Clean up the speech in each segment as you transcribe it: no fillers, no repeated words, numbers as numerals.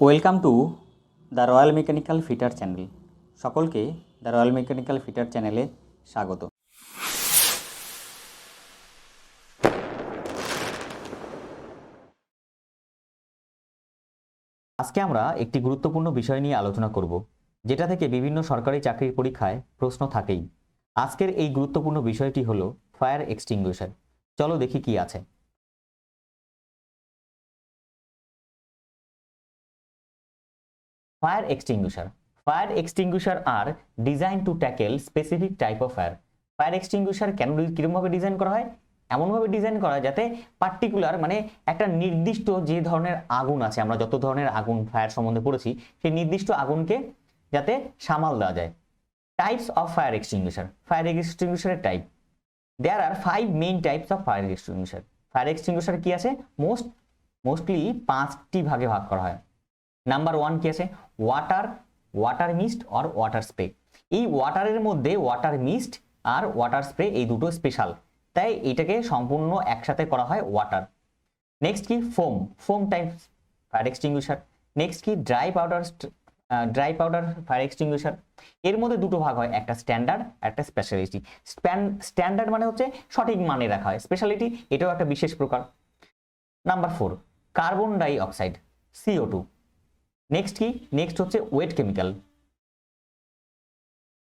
Welcome to the royal mechanical fitter channel. সকলকে the royal mechanical fitter চ্যানেলে স্বাগত। আজকে আমরা একটি গুরুত্বপূর্ণ বিষয় নিয়ে আলোচনা করব, যেটা থেকে বিভিন্ন সরকারি চাকরির পরীক্ষায় প্রশ্ন থাকেই। আজকের এই গুরুত্বপূর্ণ বিষয়টি হলো ফায়ার এক্সটিংগুইশার। চলো দেখি কি আছে। Fire extinguisher. Fire extinguisher are designed to tackle specific type of fire. Fire extinguisher কিরকমভাবে ডিজাইন করা হয়? এমনভাবে ডিজাইন করা হয় যাতে পার্টিকুলার মানে একটা নির্দিষ্ট যে ধরনের আগুন আছে, আমরা যত ধরনের আগুন ফায়ার সম্বন্ধে পড়েছি সেই নির্দিষ্ট আগুনকে যাতে সামাল দেওয়া যায়। Types of fire extinguisher. Fire এক্সটিংগুইশারের টাইপ। There are 5 main types of fire extinguisher. Fire extinguisher কি আছে? মোস্টলি 5টি ভাগে ভাগ করা হয়। নাম্বার 1 কি আছে? Water mist or water spray. এই ওয়াটারের মধ্যে ওয়াটার মিস্ট আর ওয়াটার স্প্রে এই দুটো স্পেশাল, তাই এটাকে সম্পূর্ণ একসাথে করা হয় ওয়াটার। নেক্সট কি? Foam type fire extinguisher. Next কি? Dry powder fire extinguisher. এর মধ্যে দুটো ভাগ হয়, একটা স্ট্যান্ডার্ড একটা স্পেশালিটি। স্ট্যান্ডার্ড মানে হচ্ছে সঠিক মানে রাখা হয়, স্পেশালিটি এটাও একটা বিশেষ প্রকার। Number 4 carbon dioxide CO2। Next কি? নেক্সট হচ্ছে wet chemical.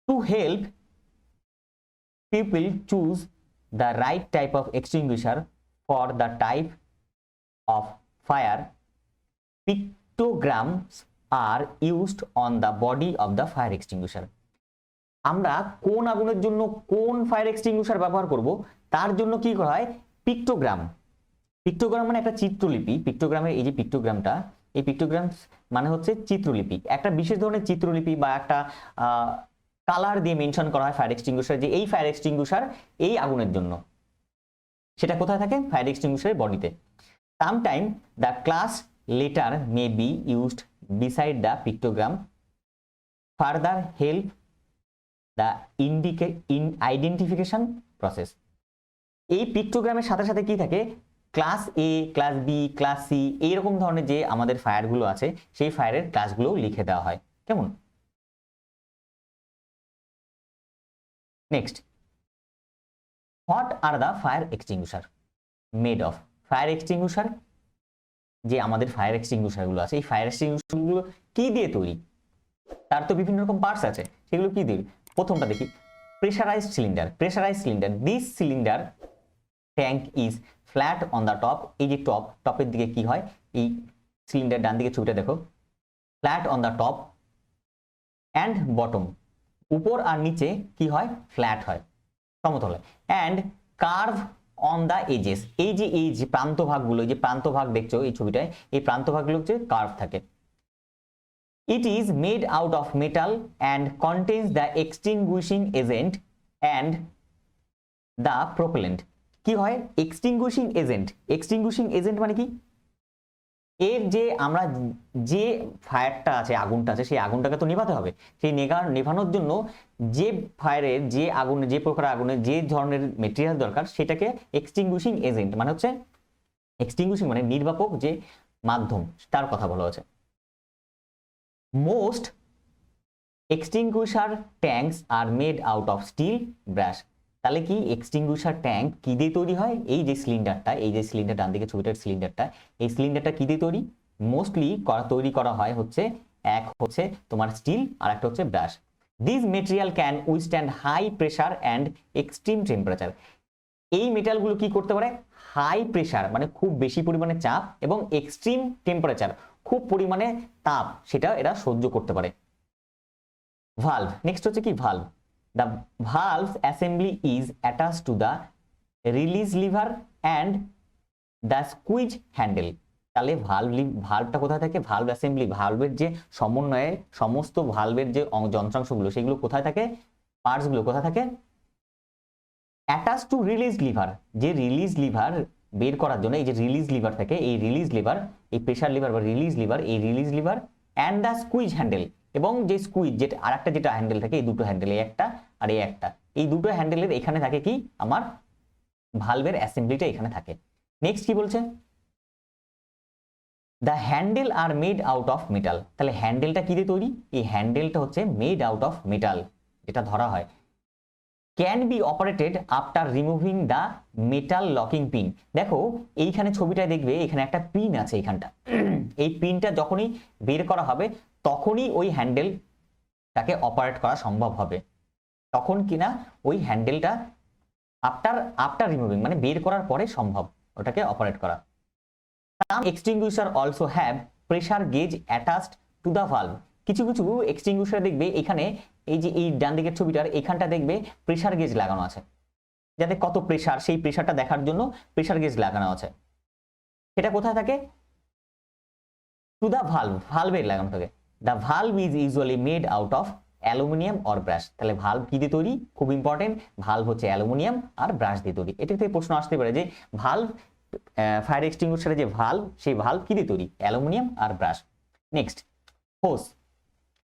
To help people choose the right type of extinguisher for the type of fire, pictograms are used on the body of the fire extinguisher. আমরা কোন আগুনের জন্য কোন fire extinguisher ব্যবহার করব তার জন্য কি করা হয়? পিক্টোগ্রাম মানে একটা চিত্রলিপি। পিক্টোগ্রামের এই যে পিক্টোগ্রামটা, এই পিক্টোগ্রাম মানে হচ্ছে চিত্রলিপি, একটা বিশেষ ধরনের চিত্রলিপি বা একটা কালার দিয়ে মেনশন করা হয় ফায়ার এক্সটিংগুইশার, যে এই ফায়ার এক্সটিংগুইশার এই আগুনের জন্য। সেটা কোথায় থাকে? ফায়ার এক্সটিংগুইশারের বডিতে। Sometime the class letter may be used beside the pictogram further help the identification process. এই পিক্টোগ্রামের সাথে সাথে কি থাকে? Class A, class B, class C, এইরকম ধরনের যে আমাদের ফায়ারগুলো আছে সেই ফায়ারের ক্লাসগুলো লিখে দেওয়া হয়। কেমন? Next, what are the fire extinguisher made of? Fire extinguisher যে আমাদের ফায়ার এক্সটিংগুইশার গুলো আছে, এই ফায়ার এক্সটিংগুইশার গুলো কি দিয়ে তৈরি? তার তো বিভিন্ন রকম পার্টস আছে, সেগুলো কি দিয়ে? প্রথমটা দেখি, pressurised cylinder. This cylinder tank is flat on the top. এই যে টপের দিকে কি হয়? এই সিলিন্ডার ডান দিকে ছবিটা দেখো, flat on the top and bottom. উপর আর নিচে কি হয়? ফ্ল্যাট হয়, সমতল হয়। And curve on the edges. এই যে প্রান্তভাগগুলো, এই যে প্রান্তভাগ দেখছো এই ছবিটায়, এই প্রান্তভাগগুলো হচ্ছে কার্ভ থাকে। It is made out of metal and contains the extinguishing agent and the propellant. কি হয়? এক্সটিংগুইশিং এজেন্ট মানে কি? এর যে আমরা যে ফায়ারটা আছে, আগুনটা আছে, সেই আগুনটাকে তো নেভাতে হবে। সেই নেভানোর জন্য যে ফায়ারের যে আগুনে, যে প্রকার আগুনে যে ধরনের মেটেরিয়াল দরকার সেটাকে এক্সটিংগুইশিং এজেন্ট মানে হচ্ছে, এক্সটিংগুইশিং মানে নির্বাপক যে মাধ্যম, তার কথা বলা হচ্ছে। Most extinguisher tanks are made out of steel brass. তাহলে কি এক্সটিংগুইশার ট্যাঙ্ক কি দিয়ে তৈরি হয়? এই যে সিলিন্ডার ডান দিকে ছবিটার সিলিন্ডারটা, এই সিলিন্ডারটা কি দিয়ে তৈরি? মোস্টলি তৈরি করা হয় হচ্ছে, এক হচ্ছে তোমার স্টিল আর একটা হচ্ছে brass. This material can withstand high pressure and extreme temperature. এই মেটালগুলো কি করতে পারে? হাই প্রেসার মানে খুব বেশি পরিমাণে চাপ এবং এক্সট্রিম টেম্পারেচার খুব পরিমাণে তাপ, সেটা এরা সহ্য করতে পারে। ভালভ। নেক্সট হচ্ছে কি? Valve. The valve assembly is attached to the release lever and the squeeze handle. তাহলে ভালভটা কোথায় থাকে? ভালভ অ্যাসেম্বলি, ভালভের যে সমন্বয়ে সমস্ত ভালভের যে যন্ত্রাংশগুলো সেগুলো কোথায় থাকে? পার্টস গুলো কোথায় থাকে? Attach to release liver. যে রিলিজ লিভার বের করার জন্য এই যে রিলিজ লিভার থাকে, এই রিলিজ লিভার, এই প্রেসার লিভার বা রিলিজ লিভার, এই release liver and the squeeze handle, এবং যে স্কুইজ যেটা আরেকটা যেটা হ্যান্ডেল থাকে, এই দুটো হ্যান্ডেল, এই একটা আর এই একটা, এই দুটো হ্যান্ডেলের এখানে থাকে কি? আমার ভালভের অ্যাসেম্বলিটা এখানে থাকে। নেক্সট কি বলছে? The handle are made out of metal. তাহলে হ্যান্ডেলটা কি দিয়ে তৈরি? এই হ্যান্ডেলটা হচ্ছে মেড আউট অফ মেটাল, যেটা ধরা হয়। Can be operated after removing the metal locking pin. দেখো এইখানে ছবিটায় দেখবে এখানে একটা পিন আছে এইখানটা। এই পিনটা যখনই বের করা হবে তখনই ওই হ্যান্ডেলটাকে অপারেট করা সম্ভব হবে। তখন কিনা ওই হ্যান্ডেলটা আফটার আফটার রিমুভিং মানে বের করার পরে সম্ভব ওটাকে অপারেট করা। Some extinguisher also have pressure gauge attached to the valve. কিছু কিছু এক্সটিংগুইশার দেখবে এখানে এই যে এই ডান দিকের ছবিটার এখানটা দেখবে প্রেসার গেজ লাগানো আছে, যাতে কত প্রেসার সেই প্রেসারটা দেখার জন্য প্রেসার গেজ লাগানো আছে। সেটা কোথায় থাকে? টু দা ভালভ, ভালভে লাগানো থাকে। The valve is usually made out of aluminium or brush. তাহলে ভালভ কি দিয়ে তৈরি? খুব ইম্পর্টেন্ট, ভালভ হচ্ছে অ্যালুমিনিয়াম আর ব্রাশ দিয়ে তৈরি। এটা থেকে প্রশ্ন আসতে পারে যে ভালভ ফায়ার এক্সটিংগুইশারের যে ভালভ সেই ভালভ কি দিয়ে তৈরি? অ্যালুমিনিয়াম আর brass. Next, hose.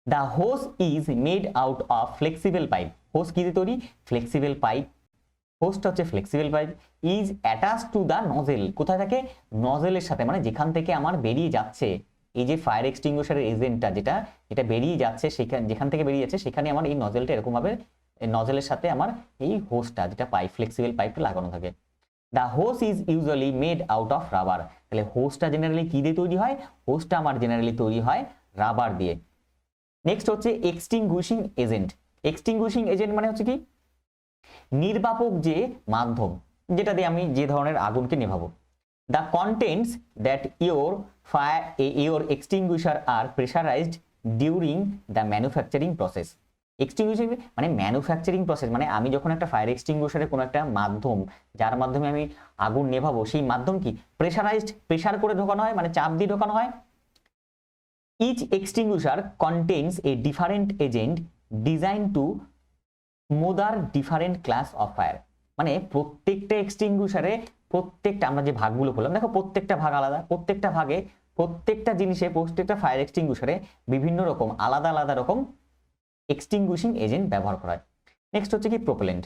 The hose is made out of flexible pipe. Hose কি দিয়ে তৈরি? Flexible pipe. হোসটা হচ্ছে flexible pipe. Is attach to the nozzle. কোথায় থাকে? নজেলের সাথে, মানে যেখান থেকে আমার বেরিয়ে যাচ্ছে এই যে ফায়ার এক্সটিংগুইশারের এজেন্টটা যেটা বেরিয়ে যাচ্ছে সেখানে, যেখান থেকে বেরিয়ে যাচ্ছে সেখানে আমার এই নজেলটা এরকম ভাবে নজেলের সাথে আমার এই হোসটা যেটা পাইপ ফ্লেক্সিবল পাইপটা লাগানো থাকে। The hose is usually made out of rubber. তাহলে হোসটা জেনারেলি কি দিয়ে তৈরি হয়? হোসটা আমার জেনারেলি তৈরি হয় রাবার দিয়ে। নেক্সট হচ্ছে এক্সটিংগুইশিং এজেন্ট। এক্সটিংগুইশিং এজেন্ট মানে হচ্ছে কি? নির্বাপক যে মাধ্যম যেটা দিয়ে আমি যে ধরনের আগুনকে নেভাবো। The contents that your extinguisher are pressurized during the manufacturing process. Extinguishing মানে ম্যানুফ্যাকচারিং প্রসেস, মানে আমি যখন একটা ফায়ার এক্সটিংগুইশারের কোনো একটা মাধ্যম যার মাধ্যমে আমি আগুন নেভাবো সেই মাধ্যম কি প্রেসারাইজড, প্রেসার করে ঢোকানো হয়, মানে চাপ দিয়ে ঢোকানো হয়। Each extinguisher contains a different agent design to smother different class of fire. মানে প্রত্যেকটা এক্সটিংগুইশারে প্রত্যেকটা আমরা যে ভাগগুলো বললাম, দেখো প্রত্যেকটা ভাগ আলাদা, প্রত্যেকটা ভাগে প্রত্যেকটা জিনিসে প্রত্যেকটা ফায়ার এক্সটিংগুইশারে বিভিন্ন রকম আলাদা আলাদা রকম এক্সটিংগুইশিং এজেন্ট ব্যবহার করা হয়। নেক্সট হচ্ছে কি? Propellant.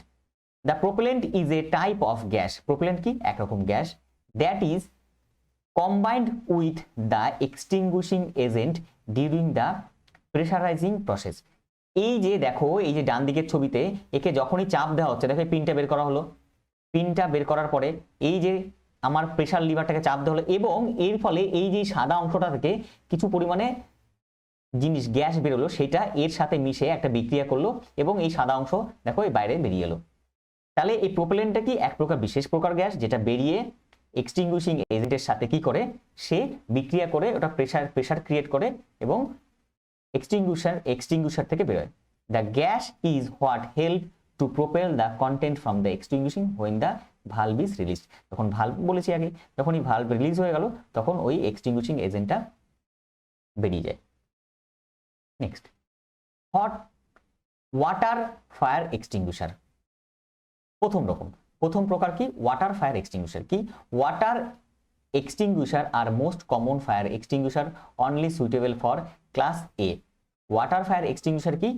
The propellant is a type of gas. Propellant কি? একরকম gas. That is combined with the extinguishing agent during the pressurizing process. এই যে দেখো এই যে ডান দিকের ছবিতে একে যখনই চাপ দেওয়া হচ্ছে, দেখো পিনটা বের করা হলো, পিনটা বের করার পরে এই যে আমার প্রেসার লিভারটাকে চাপ দেওয়া হলো এবং এর ফলে এই যে সাদা অংশটা থেকে কিছু পরিমাণে জিনিস গ্যাস বেরোলো, সেটা এর সাথে মিশে একটা বিক্রিয়া করলো এবং এই সাদা অংশ দেখো এই বাইরে বেরিয়ে এলো। তাহলে এই প্রোপেলেন্টটা কি? এক প্রকার বিশেষ প্রকার গ্যাস যেটা বেরিয়ে এক্সটিংগুইশিং এজেন্টের সাথে কি করে? সে বিক্রিয়া করে ওটা প্রেসার ক্রিয়েট করে এবং এক্সটিংগুইশার থেকে বেরোয়। The gas is what help to propel the content from the extinguishing when the valve is released. যখন ভালভ বলেছি আগে, যখন এই ভালভ রিলিজ হয়ে গেল তখন ওই এক্সটিংগুইশিং এজেন্টটা বেরিয়ে যায়। Next, hot water fire extinguisher. প্রথম প্রকার কি? Water fire extinguisher. কি? Water extinguisher are most common fire extinguisher only suitable for class A. Water fire extinguisher কি?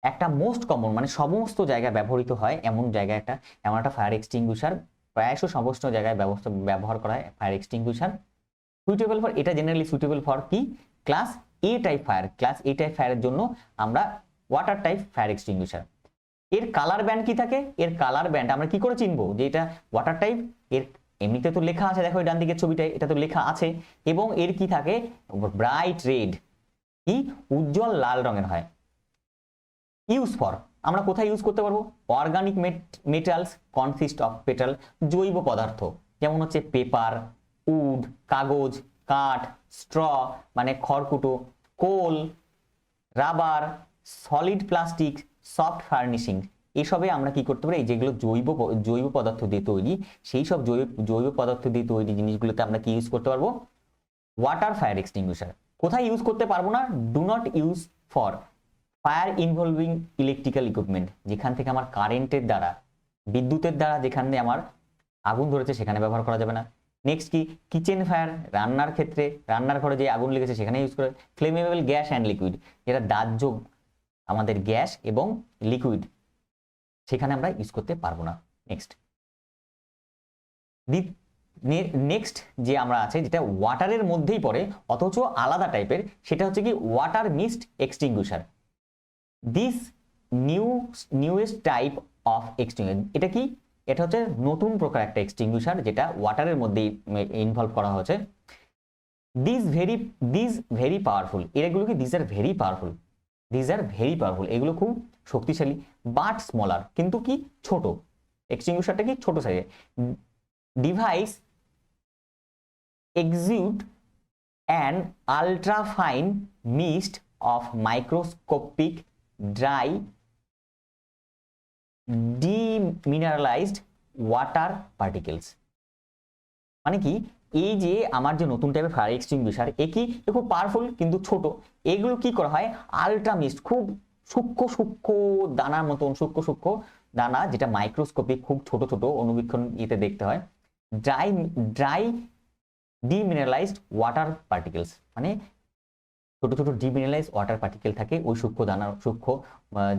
একটা মোস্ট কমন মানে সমস্ত জায়গায় ব্যবহৃত হয় এমন জায়গায় এমন একটা ফায়ার এক্সটিংগুইশার, প্রায়শ সমস্ত জায়গায় ব্যবহার করা হয় ফায়ার এক্সটিংগুইশার। সুইটেবল ফর, এটা জেনারেলি সুইটেবল ফর কি? ক্লাস এ টাইপ ফায়ার। ক্লাস এ টাইপ ফায়ারের জন্য আমরা ওয়াটার টাইপ ফায়ার এক্সটিংগুইশার। এর কালার ব্যান্ড কি থাকে? এর কালার ব্যান্ড আমরা কি করে চিনবো যে এটা ওয়াটার টাইপ? এর এমনিতে তো লেখা আছে, দেখো ডান দিকের ছবিটায় এটা তো লেখা আছে, এবং এর কি থাকে? ব্রাইট রেড, কি উজ্জ্বল লাল রঙের হয়। ইউজ ফর, আমরা কোথায় ইউজ করতে পারবো? Organic metals consist of petal, জৈব পদার্থ যেমন হচ্ছে পেপার, উড কাগজ, কাঠ, স্ট্র মানে খড়কুটো, coal, rubber, solid plastic, soft furnishing, এসবে আমরা কি করতে পারি? যেগুলো জৈব পদার্থ দিয়ে তৈরি, সেই সব জৈব পদার্থ দিয়ে তৈরি জিনিসগুলোতে আমরা কি ইউজ করতে পারবো? Water fire extinguisher. কোথায় ইউজ করতে পারবো না? Do not use for fire involving electrical equipment, যেখান থেকে আমার কারেন্টের দ্বারা, বিদ্যুতের দ্বারা যেখানে আমার আগুন ধরেছে সেখানে ব্যবহার করা যাবে না। নেক্সট কি? কিচেন ফায়ার, রান্নার ক্ষেত্রে, রান্নার ঘরে যে আগুন লেগেছে সেখানে ইউজ করে। ফ্লেমেবল গ্যাস অ্যান্ড লিকুইড, যেটা দাহ্য আমাদের গ্যাস এবং লিকুইড, সেখানে আমরা ইউজ করতে পারবো না। নেক্সট, নেক্সট যে আমরা আছে যেটা ওয়াটারের মধ্যেই পড়ে অথচ আলাদা টাইপের, সেটা হচ্ছে কি water mist extinguisher. This newest type of extinguisher, এটা কি, এটা হচ্ছে নতুন প্রকার একটা এক্সটিংগুইশার যেটা ওয়াটারের মধ্যেই ইনভলভ করা হয়েছে। দিস ভেরি পাওয়ারফুল, এগুলো কি দিস আর ভেরি পাওয়ারফুল, এগুলো খুব শক্তিশালী। বাট স্মলার, কিন্তু কি ছোট, এক্সটিংগুইশারটা কি ছোট সাইজের। Device exude an ultrafine mist of microscopic dry demineralized water particles। মানে কি, এই যে আমার যে নতুন টাইপের ফায়ার এক্সটিংগুইশার, এ কি খুব পাওয়ারফুল কিন্তু ছোট, এগুলো কি করা হয় আলট্রা মিস্ট, খুব সূক্ষ্ম দানার মতন সূক্ষ্ম দানা, যেটা মাইক্রোস্কোপিক খুব ছোট অনুবীক্ষণ ইতে দেখতে হয়। ড্রাই ডিমিনারেলাইজড ওয়াটার পার্টিকেলস, মানে ছোট ডিমিনারেলাইজড ওয়াটার পার্টিকেল থাকে ওই সূক্ষ্ম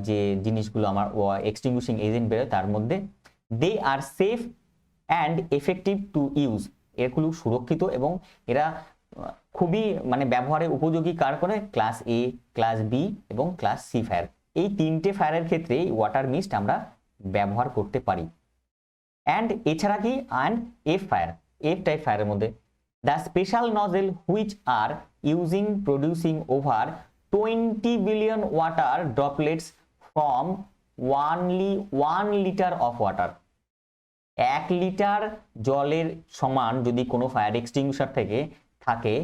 যে জিনিসগুলো আমার এক্সটিংগুইশিং এজেন্ট বেরোয় তার মধ্যে। They are safe and effective to use, এগুলো সুরক্ষিত এবং এরা খুবই মানে ব্যবহারে উপযোগী কার করে, ক্লাস এ, ক্লাস বি এবং ক্লাস সি ফায়ার। এই তিনটে ফায়ারের ক্ষেত্রে ওয়াটার মিস্ট আমরা ব্যবহার করতে পারি। অ্যান্ড এছাড়া কি, অ্যান্ড এফ টাইপ ফায়ারের মধ্যে the special nozzle which are using producing over 20 billion water droplets from only 1 liter of water। 1 litre জলের সমান যদি কোনো ফায়ার এক্সটিংগুইশার থেকে থাকে,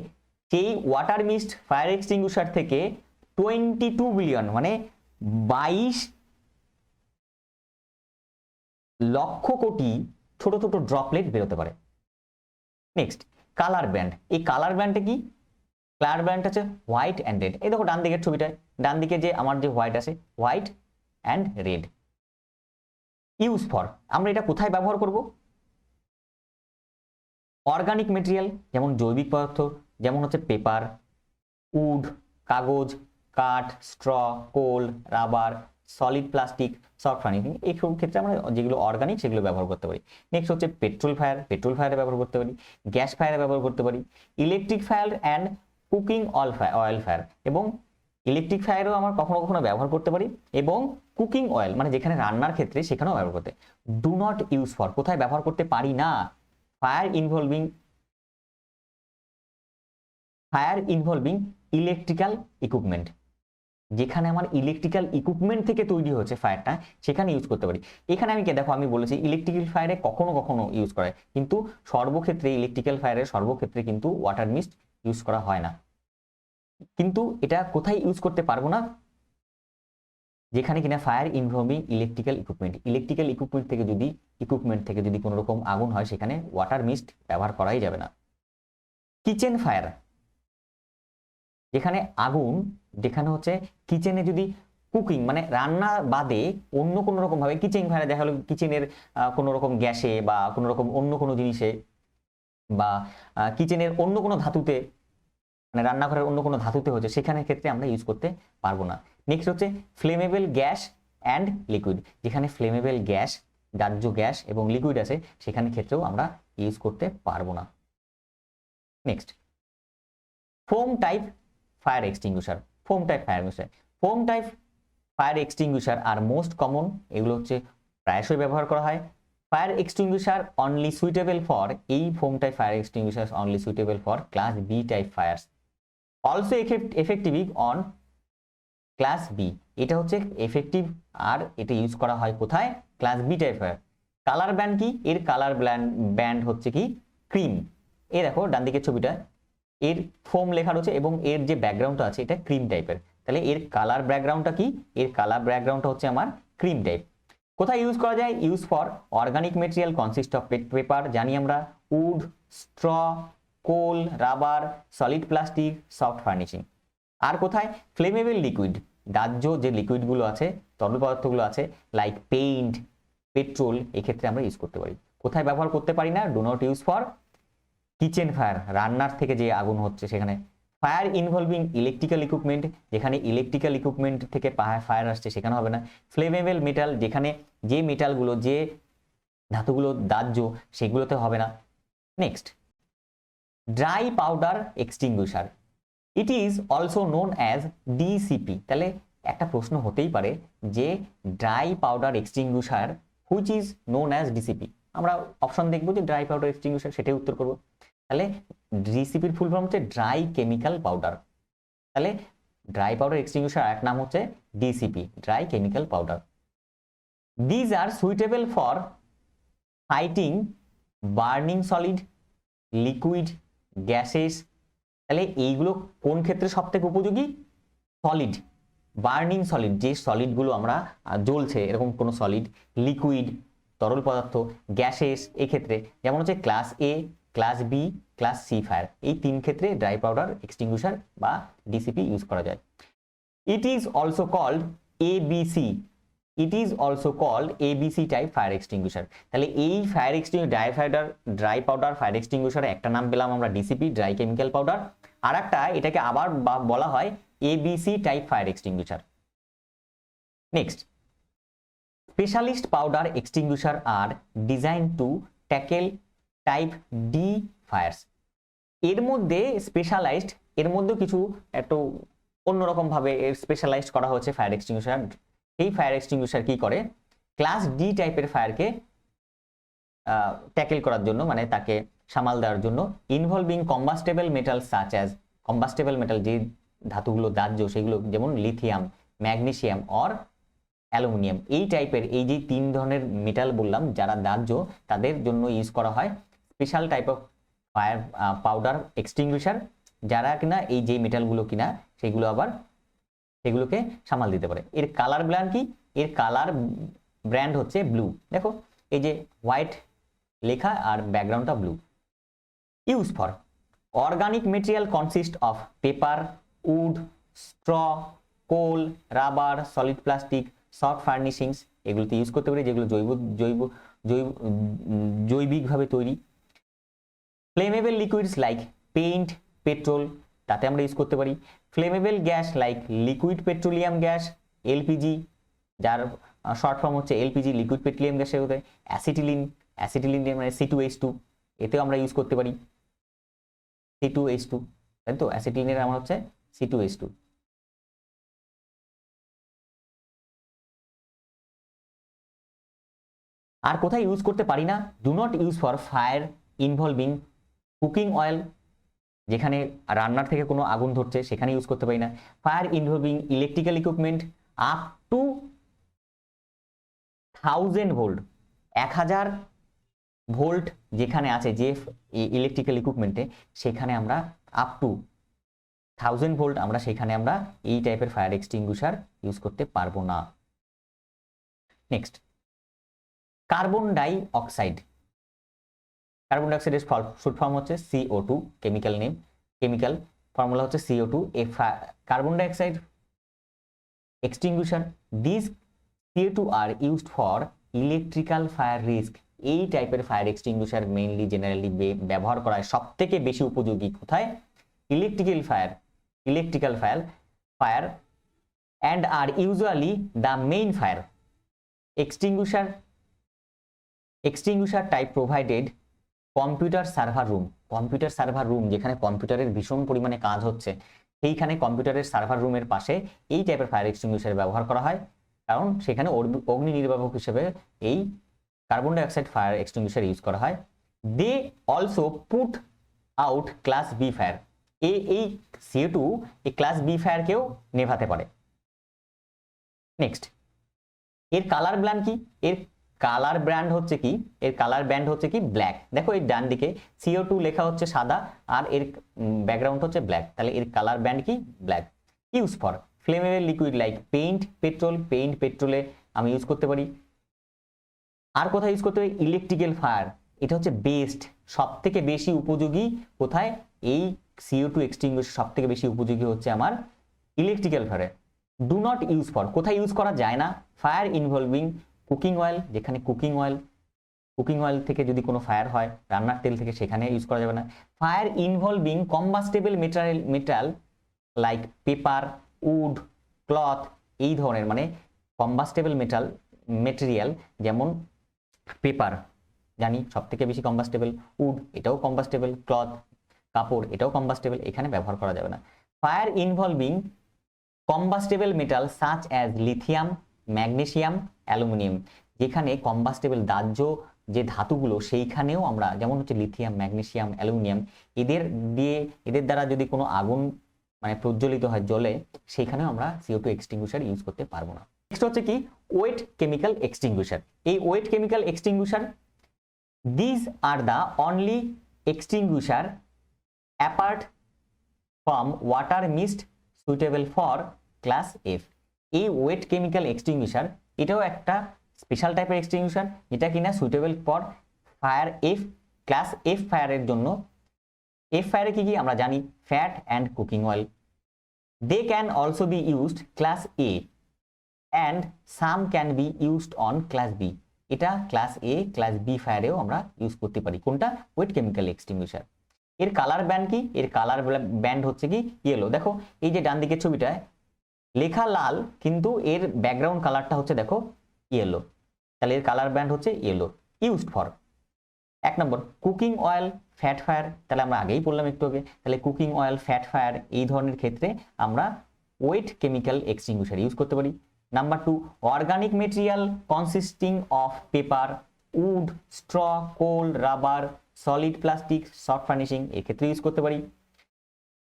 সেই ওয়াটার মিস্ট ফায়ার এক্সটিংগুইশার থেকে 22 বিলিয়ন মানে 22 লক্ষ কোটি ছোট ড্রপলেট বেরোতে পারে। নেক্সট কালার ব্যান্ড, এই কালার ব্যান্ডটা কি, কালার ব্যান্ড আছে হোয়াইট অ্যান্ড রেড। এই দেখো ডান দিকের ছবিটায়, ডান দিকে যে আমার যে হোয়াইট আছে, white and red. Use for, আমরা এটা কোথায় ব্যবহার করব, অর্গানিক মেটেরিয়াল যেমন জৈবিক পদার্থ, যেমন হচ্ছে পেপার, উড কাগজ, কাঠ, straw, coal, rubber, solid plastic, soft furnishing, এই সব ক্ষেত্রে আমরা যেগুলো অর্গানিক সেগুলো ব্যবহার করতে পারি। নেক্সট হচ্ছে পেট্রোল ফায়ারে ব্যবহার করতে পারি, গ্যাস ফায়ারে ব্যবহার করতে পারি, electric fire and cooking oil fire, এবং ইলেকট্রিক ফায়ারও আমরা কখনো ব্যবহার করতে পারি, এবং কুকিং অয়েল মানে যেখানে রান্নার ক্ষেত্রে সেখানেও ব্যবহার করতে। ডু নট ইউজ ফর, কোথায় ব্যবহার করতে পারি না, ফায়ার ইনভলভিং ইলেকট্রিক্যাল ইকুইপমেন্ট, যেখানে আমার ইলেকট্রিক্যাল ইকুইপমেন্ট থেকে তৈরি হচ্ছে ফায়ারটা, সেখানে ইউজ করতে পারি। এখানে আমি দেখো আমি বলেছি ইলেকট্রিক্যাল ফায়ারে কখনো ইউজ করা হয়, কিন্তু ইলেকট্রিক্যাল ফায়ারের সর্বক্ষেত্রে কিন্তু ওয়াটার মিস্ট ইউজ করা হয় না। কিন্তু এটা কোথায় ইউজ করতে পারবো না, যেখানে কিনা ফায়ার ইনভলভিং ইলেকট্রিক্যাল ইকুইপমেন্ট থেকে যদি কোনো রকম আগুন হয়, সেখানে ওয়াটার মিস্ট ব্যবহার করাই যাবে না। কিচেন ফায়ার, যেখানে আগুন, যেখানে হচ্ছে কিচেনে যদি কুকিং মানে রান্না বাদে অন্য কোনো রকম ভাবে কিচেন ফায়ারে দেখা হলো কিচেনের কোনো রকম গ্যাসে বা কোনো রকম অন্য কোনো জিনিসে বা কিচেনের অন্য কোনো ধাতুতে, মানে রান্নাঘরের অন্য কোনো ধাতুতে হচ্ছে, সেখানে ক্ষেত্রে আমরা ইউজ করতে পারবো না। নেক্সট হচ্ছে ফ্লেমেবল গ্যাস অ্যান্ড লিকুইড, যেখানে ফ্লেমেবল গ্যাস, দাহ্য গ্যাস এবং লিকুইড আছে, সেখানে ক্ষেত্রেও আমরা ইউজ করতে পারবো না। Next foam type fire extinguisher, foam type fire extinguisher are most common, এগুলো হচ্ছে প্রায়শই ব্যবহার করা হয়। Fire extinguisher only suitable for, এই foam type fire extinguisher only suitable for class B type fires, also effective on class B, এটা হচ্ছে effective আর এটা ইউজ করা হয় কোথায়, class B type fire. Colour band কি, এর কালার ব্যান্ড হচ্ছে কি ক্রিম, এই দেখো ডান দিকের ছবিটা, এর ফোম লেখা রয়েছে এবং এর যে ব্যাকগ্রাউন্ডটা আছে এটা ক্রিম টাইপের, তাহলে এর কালার ব্যাকগ্রাউন্ডটা কি, এর কালার ব্যাকগ্রাউন্ডটা হচ্ছে আমার ক্রিম টাইপ। কোথায় ইউজ করা যায়, use for organic material consist of paper, জানি আমরা, wood, straw, coal, rubber, solid plastic, soft furnishing. আর কোথায়, ফ্লেমেবল লিকুইড, দাহ্য যে লিকুইডগুলো আছে, তরল পদার্থগুলো আছে, লাইক পেইন্ট, পেট্রোল, এক্ষেত্রে আমরা ইউজ করতে পারি। কোথায় ব্যবহার করতে পারি না, do not use for kitchen fire, রান্নার থেকে যে আগুন হচ্ছে সেখানে। ফায়ার ইনভলভিং ইলেকট্রিক্যাল ইকুইপমেন্ট, যেখানে ইলেকট্রিক্যাল ইকুইপমেন্ট থেকে ফায়ার আসছে সেখানে হবে না। ফ্লেমেবল মেটাল, যেখানে যে মেটালগুলো, যে ধাতুগুলো দাহ্য, সেগুলোতে হবে না। Next, dry powder extinguisher, it is also known as DCP. তাহলে একটা প্রশ্ন হতেই পারে যে dry powder extinguisher which is known as DCP. আমরা অপশন দেখবো যে ড্রাই পাউডার এক্সটিংগুইশার, সেটাই উত্তর করবো। তাহলে ডিসিপির ফুল ফর্ম হচ্ছে ড্রাই কেমিক্যাল পাউডার। তাহলে ড্রাই পাউডার এক্সটিংগুইশার এক নাম হচ্ছে DCP, dry chemical powder. These are suitable for fighting burning solid, liquid, gases. তাহলে এইগুলো কোন ক্ষেত্রে সব থেকে উপযোগী? সলিড, বার্নিং সলিড, যে সলিডগুলো আমরা জ্বলছে এরকম কোনো সলিড, লিকুইড তরল পদার্থ, গ্যাসেস এক্ষেত্রে, যেমন হচ্ছে class A, class B, class C fire, এই তিন ক্ষেত্রে ড্রাই পাউডার এক্সটিংগুইশার বা ডিসিপি ইউজ করা যায়। It is also called ABC, it is also called ABC type fire extinguisher. তাহলে এই fire dry powder fire extinguisher একটা নাম পেলাম আমরা ডিসিপি, ড্রাই কেমিক্যাল পাউডার, আর একটা এটাকে আবার বলা হয় ABC type fire extinguisher. Next, specialist powder extinguisher are design to tackle type D fires. এর মধ্যে স্পেশালাইজড, এর মধ্যে কিছু একটু অন্যরকম ভাবে স্পেশালাইজড করা হচ্ছে ফায়ার এক্সটিংগুইশার। এই ফায়ার এক্সটিংগুইশার কি করে? ক্লাস ডি টাইপের ফায়ারকে ট্যাকেল করার জন্য, মানে তাকে সামাল দেওয়ার জন্য, involving combustible metal such as, combustible metal যে ধাতুগুলো দাহ্য সেগুলো, যেমন লিথিয়াম, ম্যাগনেসিয়াম অর অ্যালুমিনিয়াম, এই টাইপের এই যে তিন ধরনের মেটাল বললাম যারা দাহ্য, তাদের জন্য ইউজ করা হয় special type of fire powder extinguisher, যারা কিনা এই যে মেটালগুলো কিনা সেগুলো আবার সেগুলোকে সামাল দিতে পারে। এর কালার ব্র্যান্ড কি? এর কালার ব্র্যান্ড হচ্ছে ব্লু। দেখো এই যে হোয়াইট লেখা আর ব্যাকগ্রাউন্ডটা blue. Use for organic material consist of paper, wood, straw, coal, rubber, solid plastic, soft furnishings, এগুলোতে ইউজ করতে পারি যেগুলো জৈবিকভাবে তৈরি। Flammable liquids like paint, petrol, তাতে আমরা ইউজ করতে পারি। Flammable gas like liquid petroleum gas, LPG, যার শর্ট ফর্ম হচ্ছে এলপিজি, লিকুইড পেট্রোলিয়াম গ্যাসের হতে। অ্যাসিটিলিন, অ্যাসিটিলিন মানে C2H2, এতেও আমরা ইউজ করতে পারি C2H2, তাই তো অ্যাসিটিলিনের আমার হচ্ছে C2H2। আর কোথায় ইউজ করতে পারি না? Do not use for fire involving cooking oil, যেখানে রান্নার থেকে কোনো আগুন ধরছে সেখানে ইউজ করতে পারি না। Fire involving electrical equipment up to 1000 volt, 1000 volt যেখানে আছে যে ইলেকট্রিক্যাল ইকুইপমেন্টে, সেখানে আমরা আপ টু 1000 ভোল্ট আমরা সেখানে আমরা এই টাইপের ফায়ার এক্সটিংগুইশার ইউজ করতে পারবো না। Next, carbon die oxide, carbon die অক্সাইডের ফুল ফর্ম হচ্ছে CO2, chemical name, chemical formula হচ্ছে CO2। Carbon die oxide extinguisher, this CO2 R used for electrical fire risk. এই টাইপের ফায়ার এক্সটিংগুইশার মেইনলি জেনারেলি ব্যবহার করা হয় সব থেকে বেশি উপযোগী কোথায়? Electrical fire and are usually the main fire extinguisher type provided computer server room, যেখানে কম্পিউটারের ভীষণ পরিমাণে কাজ হচ্ছে, সেইখানে কম্পিউটারের সার্ভার রুমের পাশে এই টাইপের ফায়ার এক্সটিংগুইশার ব্যবহার করা হয়, কারণ সেখানে অগ্নি নির্বাপক হিসেবে এই carbon die oxide fire extinguisher use করা হয়। They also put out class B fire, এই CO2 এই ক্লাস বি ফায়ারকেও নেভাতে পারে। নেক্সট, এর কালার ব্র্যান্ড কি? এর কালার ব্র্যান্ড হচ্ছে কি ব্ল্যাক। দেখো এই ডান দিকে CO2 লেখা হচ্ছে সাদা আর এর ব্যাকগ্রাউন্ড হচ্ছে ব্ল্যাক, তাহলে এর কালার ব্র্যান্ড কি? Black. Use for flammable liquid like paint, পেট্রোলে আমি ইউজ করতে পারি। আর কোথায় ইউজ করতে পারি? ইলেকট্রিক্যাল ফায়ার, এটা হচ্ছে বেস্ট, সব থেকে বেশি উপযোগী কোথায়? এই CO2 এক্সটিংগুইশার সব থেকে বেশি উপযোগী হচ্ছে আমার ইলেকট্রিক্যাল ফায়ারে। ডু নট ইউজ ফর, কোথায় ইউজ করা যায় না? ফায়ার ইনভলভিং কুকিং অয়েল, যেখানে কুকিং অয়েল থেকে যদি কোনো ফায়ার হয় রান্নার তেল থেকে, সেখানে ইউজ করা যাবে না। Fire involving combustible metal like paper, wood, cloth, এই ধরনের মানে কম্বাস্টেবল মেটেরিয়াল যেমন পেপার, জানি সব থেকে বেশি কম্বাস্টেবল। উড এটাও কম্বাস্টেবল, ক্লথ কাপড় এটাও কম্বাস্টেবল, এখানে ব্যবহার করা যাবে না। Fire involving combustible metal such as lithium, magnesium, aluminium, যেখানে কম্বাস্টেবল দাহ্য যে ধাতুগুলো সেইখানেও আমরা, যেমন হচ্ছে লিথিয়াম, ম্যাগনেসিয়াম, অ্যালুমিনিয়াম, এদের দ্বারা যদি কোনো আগুন মানে প্রজ্বলিত হয় জলে, সেইখানেও আমরা CO2 এক্সটিংগুইশার ইউজ করতে পারবো না। নেক্সট হচ্ছে কি ওয়েট কেমিক্যাল এক্সটিংগুইশার। এই wet chemical extinguisher, this are the only extinguisher apart from water mist suitable for class F. এই ওয়েট কেমিক্যাল এক্সটিংগুইশার এটাও একটা স্পেশাল টাইপের এক্সটিংগুইশার, যেটা কিনা suitable for fire F, class F ফায়ারের জন্য। এফ ফায়ারে কি কি আমরা জানি, fat and cooking oil. They can also be used class A and some can be used on class B. এটা ক্লাস এ, ক্লাস বি ফায়ারেও আমরা ইউজ করতে পারি। কোনটা? Wet chemical extinguisher. এর কালার ব্যান্ড কি? এর কালার ব্যান্ড হচ্ছে কি ইয়েলো। দেখো এই যে ডান দিকের ছবিটায় লেখা লাল, কিন্তু এর ব্যাকগ্রাউন্ড কালারটা হচ্ছে দেখো ইয়েলো, তাহলে এর কালার ব্যান্ড হচ্ছে yellow. Used for 1 number cooking oil, fat fire, তাহলে আমরা আগেই বললাম একটু আগে, তাহলে কুকিং অয়েল, ফ্যাট ফায়ার এই ধরনের ক্ষেত্রে আমরা ওয়েট কেমিক্যাল এক্সটিংগুইশার ইউজ করতে পারি। Number 2 organic material consisting of paper, wood, straw, coal, rubber, solid plastic, soft furnishing এর ক্ষেত্রে ইউজ করতে পারি।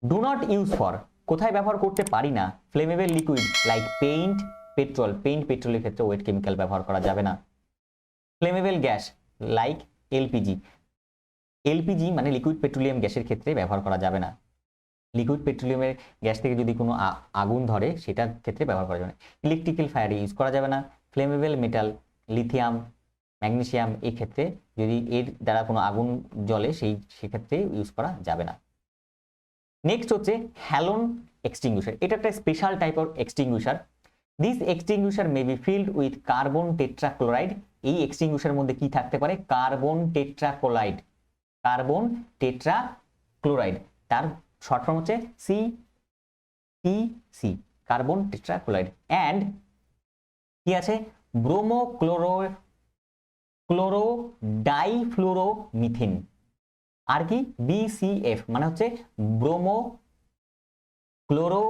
ডু নট ইউজ ফর, কোথায় ব্যবহার করতে পারি না, flammable liquid like paint, petrol, পেট্রোলের ক্ষেত্রে ওয়েট কেমিক্যাল ব্যবহার করা যাবে না। ফ্লেমেবল গ্যাস লাইক এলপিজি মানে লিকুইড পেট্রোলিয়াম গ্যাসের ক্ষেত্রে ব্যবহার করা যাবে না। লিকুইড পেট্রোলিয়ামের গ্যাস থেকে যদি কোনো আগুন ধরে সেটার ক্ষেত্রে ব্যবহার করা যাবে না। ইলেকট্রিক্যাল ফায়ারে ইউজ করা যাবে না। ফ্লেমেবল মেটাল, লিথিয়াম, ম্যাগনেসিয়াম এই ক্ষেত্রে যদি এর দ্বারা কোনো আগুন জ্বলে সেক্ষেত্রে ইউজ করা যাবে না। নেক্সট হচ্ছে হ্যালোন এক্সটিংগুইশার। এটা একটা special type of extinguisher. This extinguisher may be filled with carbon tetrachloride. এই এক্সটিংগুইশারের মধ্যে কি থাকতে পারে? কার্বন টেট্রাক্লোরাইড, কার্বন টেট্রাক্লোরাইড, তার শর্ট ফর্ম হচ্ছে CTC, কার্বন টেট্রাক্লোরাইড। অ্যান্ড কি আছে? Bromo chloro ডাইফ্লুরোমিথেন। আর কি? BCF মানে হচ্ছে ব্রোমো ক্লোরো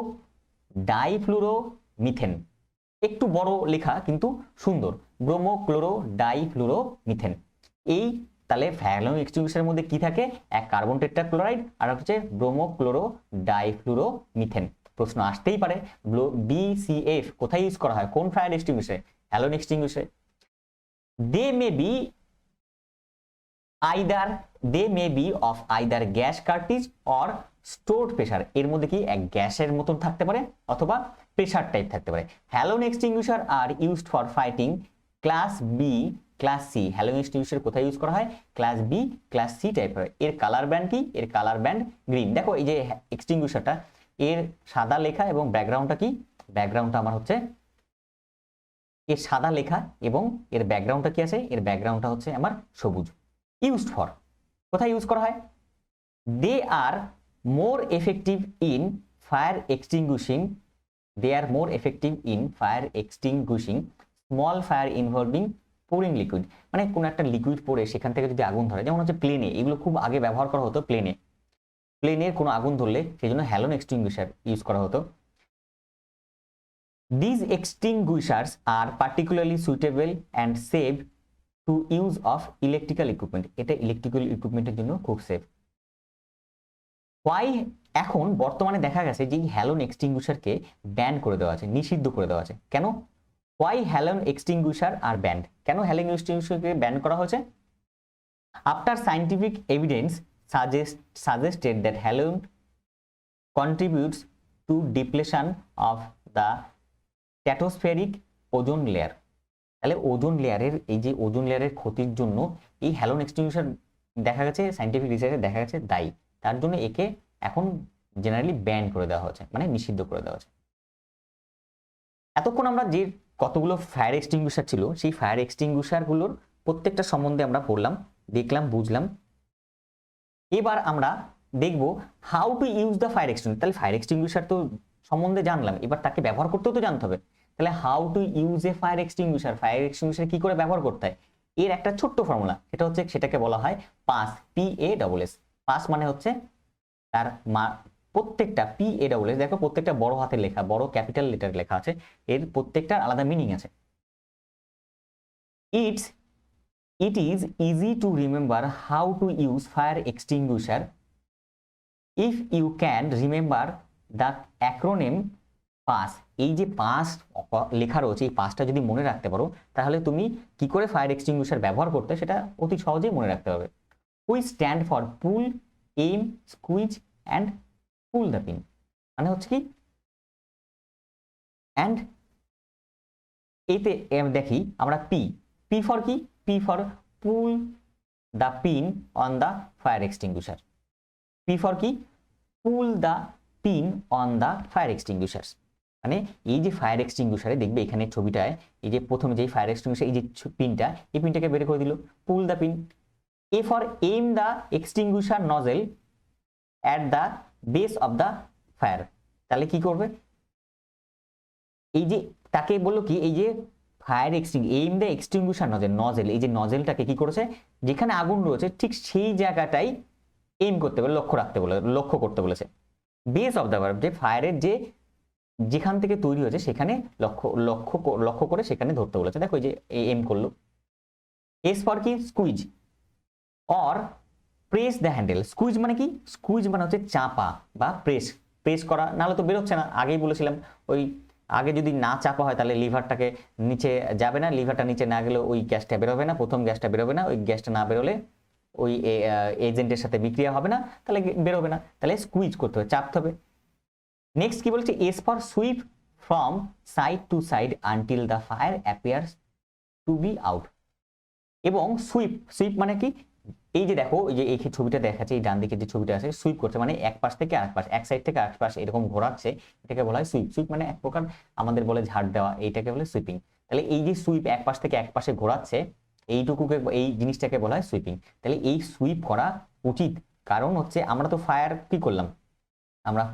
ডাইফ্লুরোমিথেন। একটু বড় লেখা কিন্তু সুন্দর, ব্রোমো ক্লোরো ডাইফ্লুরোমিথেন। এই তাহলে হ্যালোন এক্সটিংগুইশারের মধ্যে কি থাকে? এক কার্বন টেট্রাক্লোরাইড আর হচ্ছে ব্রোমো ক্লোরো ডাইফ্লুরোমিথেন। প্রশ্ন আসতেই পারে BCF কোথায় ইউজ করা হয়, কোন ফায়ার এক্সটিংগুইশারে? হ্যালোন এক্সটিংগুইশারে। They may be of either gas cartridge or stored pressure. এর মধ্যে কি এক গ্যাসের মতন থাকতে পারে অথবা প্রেসার টাইপ থাকতে পারে। Halon extinguisher are used for fighting class B, class C. Halon extinguisher কোথায় ইউজ করা হয়? ক্লাস বি, ক্লাস সি টাইপের। এর কালার ব্যান্ড কি? এর কালার ব্যান্ড গ্রিন। দেখো এই যে এক্সটিংগুইশারটা, এর সাদা লেখা এবং ব্যাকগ্রাউন্ডটা কি? ব্যাকগ্রাউন্ডটা আমার হচ্ছে এর সাদা লেখা এবং এর ব্যাকগ্রাউন্ডটা কি আছে? এর ব্যাকগ্রাউন্ডটা হচ্ছে আমার সবুজ। ইউজড ফর কোথায় ইউজ করা হয়? They are more effective in fire extinguishing, small fire involving pouring liquid. মানে কোনো একটা লিকুইড পরে সেখান থেকে যদি আগুন ধরে, যেমন হচ্ছে প্লেনে, এগুলো খুব আগে ব্যবহার করা হতো। প্লেনের কোনো আগুন ধরলে সেই জন্য হ্যালোন এক্সটিংগুইশার ইউজ করা হতো। These extinguishers are particularly suitable and safe to use of electrical equipment. এটা ইলেকট্রিক্যাল ইকুইপমেন্টের জন্য খুব সেফ। Why এখন বর্তমানে দেখা গেছে যে হ্যালোন এক্সটিংগুইশারকে ব্যান করে দেওয়া আছে, নিষিদ্ধ করে দেওয়া আছে। কেন? Why halon extinguisher are banned? কেন হ্যালোন এক্সটিংগুইশারকে ব্যান করা হয়েছে? After scientific evidence suggested that halogen contributes to depletion of the stratospheric ozone layer. তাহলে ওজোন লেয়ারের, এই যে ওজোন লেয়ারের ক্ষতির জন্য এই হ্যালোন এক্সটিংগুইশার দেখা গেছে সায়েন্টিফিক রিসার্চে দেখা গেছে দায়ী। তার জন্য একে এখন জেনারেলি ব্যান করে দেওয়া হচ্ছে, মানে নিষিদ্ধ করে দেওয়া হচ্ছে। এতক্ষণ আমরা যে কতগুলো ফায়ার এক্সটিংগুইশার ছিল সেই ফায়ার এক্সটিংগুইশারগুলোর প্রত্যেকটা সম্বন্ধে আমরা পড়লাম, দেখলাম, বুঝলাম। এবার আমরা দেখব how to use the fire extinguisher. তাহলে ফায়ার এক্সটিংগুইশার তো সম্বন্ধে জানলাম, এবার তাকে ব্যবহার করতেও তো জানতে হবে। তাহলে how to use a fire extinguisher, fire extinguisher কি করে ব্যবহার করতে হয় এর একটা ছোট্ট ফর্মুলা, সেটা হচ্ছে সেটাকে বলা হয় পাস, PASS। পাস মানে হচ্ছে তার প্রত্যেকটা PASS, দেখো প্রত্যেকটা বড় হাতের লেখা, বড় ক্যাপিটাল লেটার লেখা আছে, এর প্রত্যেকটার আলাদা মিনিং আছে। It is easy to remember how to use fire extinguisher if you can remember the acronym pass. এই যে পাস লেখা রয়েছে, এই পাসটা যদি মনে রাখতে পারো তাহলে তুমি কি করে ফায়ার এক্সটিংগুইশার ব্যবহার করতে সেটা অতি সহজেই মনে রাখতে হবে। Which stand for pull, aim, squeeze and pull the pin, মানে হচ্ছে কি অ্যান্ড এতে দেখি আমরা পি ফর কি, P for pull the pin on the fire extinguisher. P for কি, pull the pin on the fire extinguisher. মানে এই যে ফায়ার এক্সটিংগুইশারে দেখবে এখানে ছবিটায় এই যে প্রথমে যে ফায়ার এক্সটিংগুইশার এই যে পিনটা, এই পিনটাকে বের করে দিল, পুল the pin. A for aim the extinguisher nozzle at the base of the fire. তাহলে কি করবে, এই যে তাকে বললো কি, এই যে fire aim the extinguisher nozzle, এই যে নজেলটাকে কি করেছে, যেখানে আগুন রয়েছে ঠিক সেই জায়গাটাই এইম করতে বলে, লক্ষ্য করতে বলেছে। বেস অফ দ্য ফায়ার, যে ফায়ারের যে যেখান থেকে তৈরি হয়েছে সেখানে লক্ষ্য করে সেখানে ধরতে বলেছে। দেখো এই যে এম করলো। এস ফর কি, squeeze or press the handle. Squeeze মানে কি, স্কুইজ মানে হচ্ছে চাপা বা প্রেস করা, নাহলে তো বেরোচ্ছে না। আগেই বলেছিলাম ওই আগে যদি না চাপা হয় তাহলে লিভারটাকে নিচে যাবে না, লিভারটা নিচে না গেলে ওই গ্যাসটা বেরোবে না, প্রথম গ্যাসটা বেরোবে না, ওই গ্যাসটা না বেরোলে ওই এজেন্টের সাথে বিক্রিয়া হবে না, তাহলে বেরোবে না, তাহলে স্কুইজ করতে হবে, চাপতে হবে। নেক্সট কি বলছে, S for sweep from side to side until the fire appears to be out. এবং সুইপ মানে কি, এই যে দেখো এই যে এই ছবিটা দেখাচ্ছে, এই ডান দিকে যে ছবিটা আছে, সুইপ করছে মানে এক পাশ থেকে আরেক পাশ, এক সাইড থেকে আরেক পাশ এরকম ঘোরাচ্ছে, এটাকে বলা হয় সুইপ। সুইপ মানে এক প্রকার আমাদের বলে ঝাড় দেওয়া, এইটাকে বলে সুইপিং। তাহলে এই যে সুইপ এক পাশ থেকে এক পাশে ঘোরাচ্ছে, এইটুকুকে, এই জিনিসটাকে বলা হয় সুইপিং। তাহলে এই সুইপ করা উচিত, কারণ হচ্ছে আমরা তো ফায়ার কি করলাম, আমরা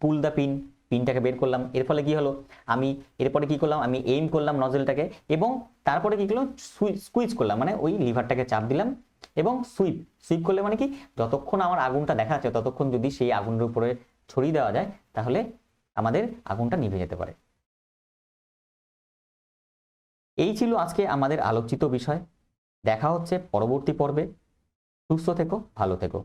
পুল দ্য পিনটাকে বের করলাম, এর ফলে কি হলো, আমি এরপরে কি করলাম, আমি এইম করলাম নজেলটাকে, এবং তারপরে কি করলাম, স্কুইজ করলাম, মানে ওই লিভারটাকে চাপ দিলাম, এবং সুইপ করলে মানে কি, যতক্ষণ আমার আগুনটা দেখা যাচ্ছে ততক্ষণ যদি সেই আগুনের উপরে ছড়িয়ে দেওয়া যায় তাহলে আমাদের আগুনটা নিভে যেতে পারে। এই ছিল আজকে আমাদের আলোচিত বিষয়। দেখা হচ্ছে পরবর্তী পর্বে। সুস্থ থেকো, ভালো থেকো।